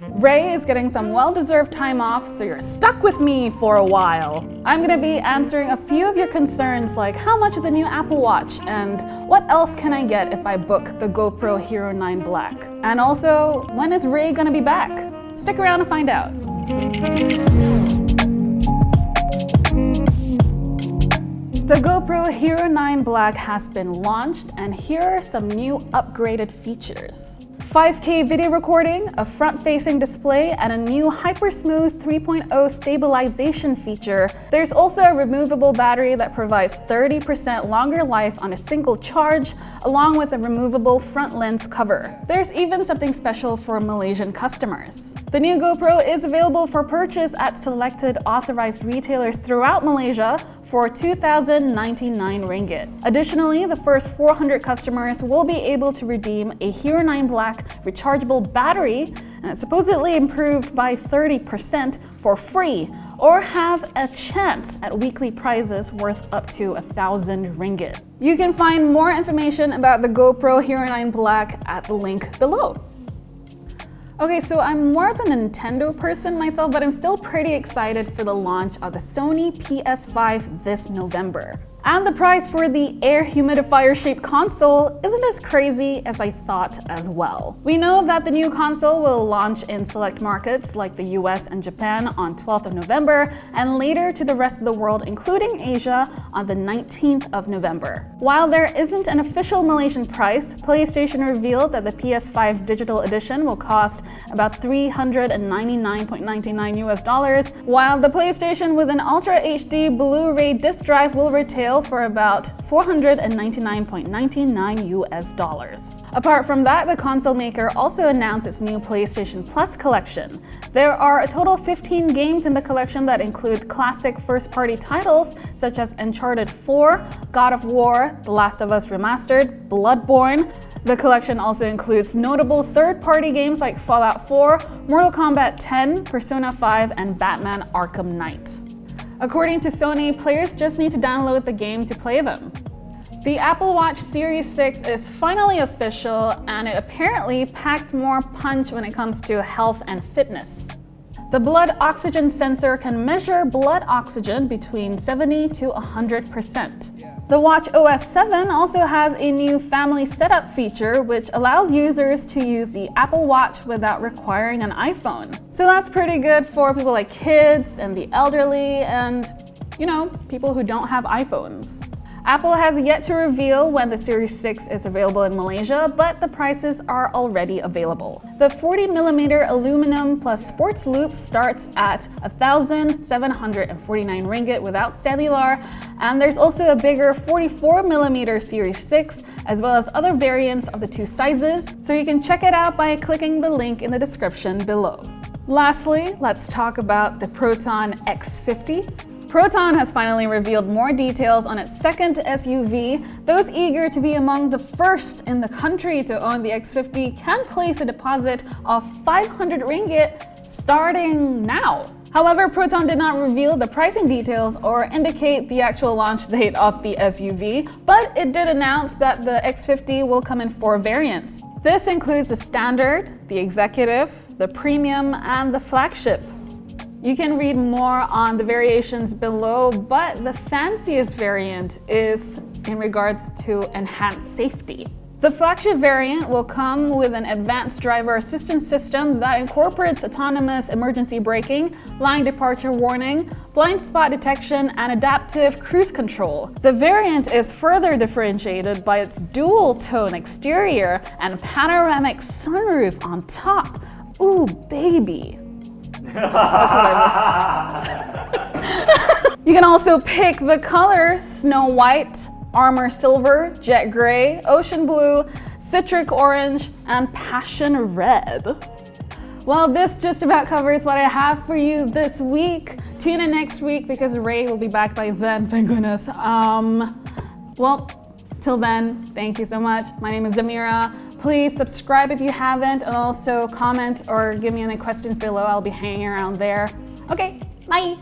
Ray is getting some well-deserved time off, so you're stuck with me for a while. I'm gonna be answering a few of your concerns like how much is a new Apple Watch and what else can I get if I book the GoPro Hero 9 Black? And also, when is Ray gonna be back? Stick around to find out. The GoPro Hero 9 Black has been launched, and here are some new upgraded features. 5K video recording, a front-facing display, and a new HyperSmooth 3.0 stabilization feature. There's also a removable battery that provides 30% longer life on a single charge, along with a removable front lens cover. There's even something special for Malaysian customers. The new GoPro is available for purchase at selected authorized retailers throughout Malaysia for 2,099 ringgit. Additionally, the first 400 customers will be able to redeem a Hero 9 Black rechargeable battery, and it's supposedly improved by 30% for free, or have a chance at weekly prizes worth up to 1,000 ringgit. You can find more information about the GoPro Hero 9 Black at the link below. Okay, so I'm more of a Nintendo person myself, but I'm still pretty excited for the launch of the Sony PS5 this November. And the price for the air humidifier-shaped console isn't as crazy as I thought as well. We know that the new console will launch in select markets like the US and Japan on 12th of November, and later to the rest of the world, including Asia, on the 19th of November. While there isn't an official Malaysian price, PlayStation revealed that the PS5 Digital Edition will cost about $399.99 US, while the PlayStation with an Ultra HD Blu-ray disc drive will retail for about $499.99 US. Apart from that, the console maker also announced its new PlayStation Plus collection. There are a total of 15 games in the collection that include classic first-party titles such as Uncharted 4, God of War, The Last of Us Remastered, Bloodborne. The collection also includes notable third-party games like Fallout 4, Mortal Kombat 10, Persona 5, and Batman Arkham Knight. According to Sony, players just need to download the game to play them. The Apple Watch Series 6 is finally official, and it apparently packs more punch when it comes to health and fitness. The blood oxygen sensor can measure blood oxygen between 70 to 100%. The Watch OS 7 also has a new family setup feature which allows users to use the Apple Watch without requiring an iPhone. So that's pretty good for people like kids and the elderly and, people who don't have iPhones. Apple has yet to reveal when the Series 6 is available in Malaysia, but the prices are already available. The 40mm aluminum plus sports loop starts at 1,749 ringgit without cellular, and there's also a bigger 44mm Series 6, as well as other variants of the two sizes, so you can check it out by clicking the link in the description below. Lastly, let's talk about the Proton X50. Proton has finally revealed more details on its second SUV. Those eager to be among the first in the country to own the X50 can place a deposit of 500 ringgit starting now. However, Proton did not reveal the pricing details or indicate the actual launch date of the SUV, but it did announce that the X50 will come in 4 variants. This includes the Standard, the Executive, the Premium, and the Flagship. You can read more on the variations below, but the fanciest variant is in regards to enhanced safety. The flagship variant will come with an advanced driver assistance system that incorporates autonomous emergency braking, line departure warning, blind spot detection, and adaptive cruise control. The variant is further differentiated by its dual-tone exterior and panoramic sunroof on top. Ooh, baby. That's what I mean. You can also pick the color Snow White, Armor Silver, Jet Gray, Ocean Blue, Citric Orange, and Passion Red. Well, this just about covers what I have for you this week. Tune in next week because Ray will be back by then, thank goodness. Well, till then, thank you so much. My name is Dzamira. Please subscribe if you haven't, and also comment or give me any questions below. I'll be hanging around there. Okay, bye.